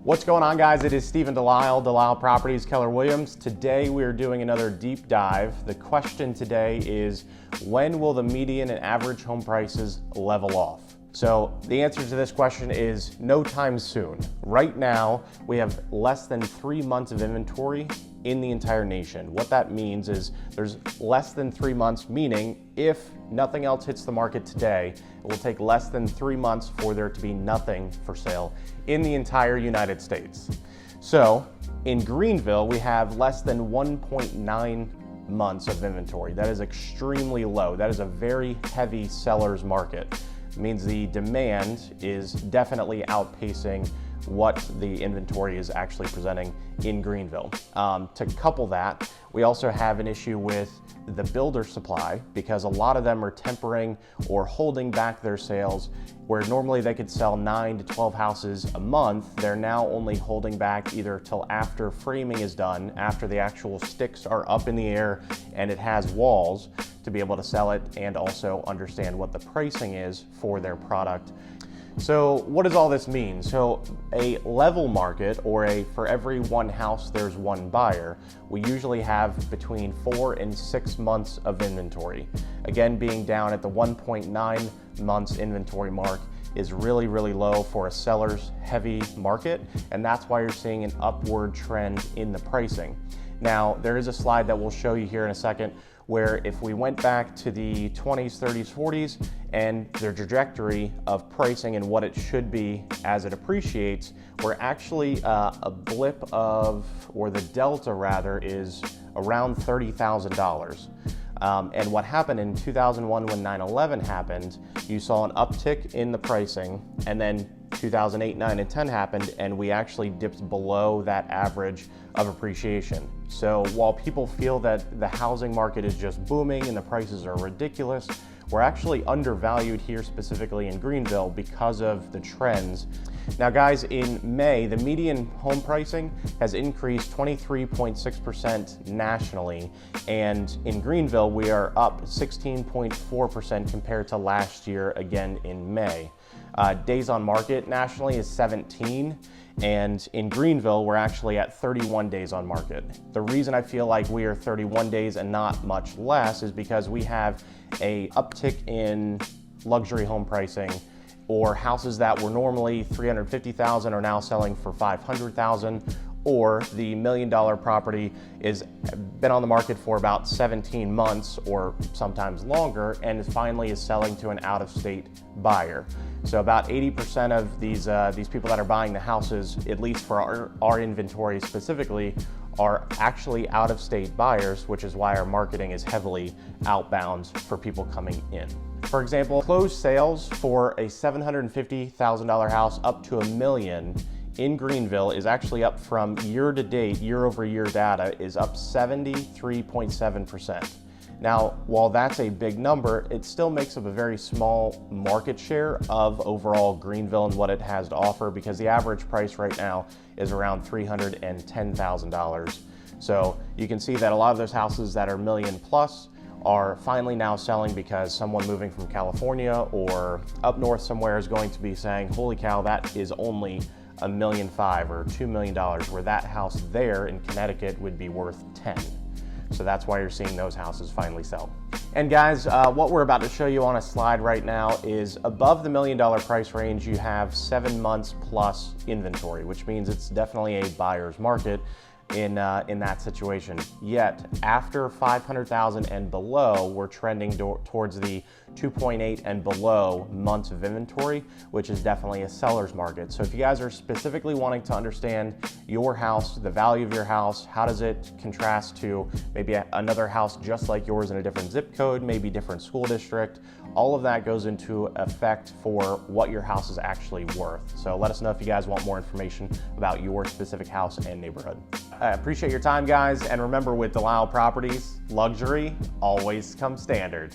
What's going on, guys? It is Stephen Delisle Properties, Keller Williams. Today we are doing another deep dive. The question today is, when will the median and average home prices level off? So the answer to this question is no time soon. Right now, we have less than 3 months of inventory in the entire nation. What that means is there's less than 3 months, meaning if nothing else hits the market today, it will take less than 3 months for there to be nothing for sale in the entire United States. So in Greenville, we have less than 1.9 months of inventory. That is extremely low. That is a very heavy seller's market. It means the demand is definitely outpacing what the inventory is actually presenting in Greenville. To couple that, we also have an issue with the builder supply, because a lot of them are tempering or holding back their sales. Where normally they could sell 9 to 12 houses a month, they're now only holding back either till after framing is done, after the actual sticks are up in the air and it has walls, to be able to sell it and also understand what the pricing is for their product. So what does all this mean? So a level market, or a for every one house there's one buyer, we usually have between 4 and 6 months of inventory. Again, being down at the 1.9 months inventory mark is really, really low for a seller's heavy market, and that's why you're seeing an upward trend in the pricing. Now, there is a slide that we'll show you here in a second where if we went back to the 20s, 30s, 40s, and their trajectory of pricing and what it should be as it appreciates, we're actually a blip of, or the delta rather, is around $30,000. And what happened in 2001 when 9/11 happened, you saw an uptick in the pricing, and then 2008, 9, and 10 happened, and we actually dipped below that average of appreciation. So while people feel that the housing market is just booming and the prices are ridiculous, we're actually undervalued here, specifically in Greenville, because of the trends. Now guys, in May, the median home pricing has increased 23.6% nationally, and in Greenville, we are up 16.4% compared to last year, again in May. Days on market nationally is 17, and in Greenville, we're actually at 31 days on market. The reason I feel like we are 31 days and not much less is because we have a uptick in luxury home pricing, or houses that were normally $350,000 are now selling for $500,000, or the $1 million property is been on the market for about 17 months or sometimes longer, and finally is selling to an out-of-state buyer. So about 80% of these people that are buying the houses, at least for our inventory specifically, are actually out-of-state buyers, which is why our marketing is heavily outbound for people coming in. For example, closed sales for a $750,000 house up to $1 million in Greenville is actually up from year-to-date, year-over-year data is up 73.7%. Now, while that's a big number, it still makes up a very small market share of overall Greenville and what it has to offer, because the average price right now is around $310,000. So you can see that a lot of those houses that are million plus are finally now selling because someone moving from California or up north somewhere is going to be saying, holy cow, that is only $1.5 million or $2 million, where that house there in Connecticut would be worth 10. So that's why you're seeing those houses finally sell. And guys, what we're about to show you on a slide right now is above the $1 million price range, you have 7 months plus inventory, which means it's definitely a buyer's market in that situation. Yet after 500,000 and below, we're trending towards the 2.8 and below months of inventory, which is definitely a seller's market. So if you guys are specifically wanting to understand your house, the value of your house, how does it contrast to maybe another house just like yours in a different zip code, maybe different school district, all of that goes into effect for what your house is actually worth. So let us know if you guys want more information about your specific house and neighborhood. I appreciate your time, guys, and remember, with Delisle Properties, luxury always comes standard.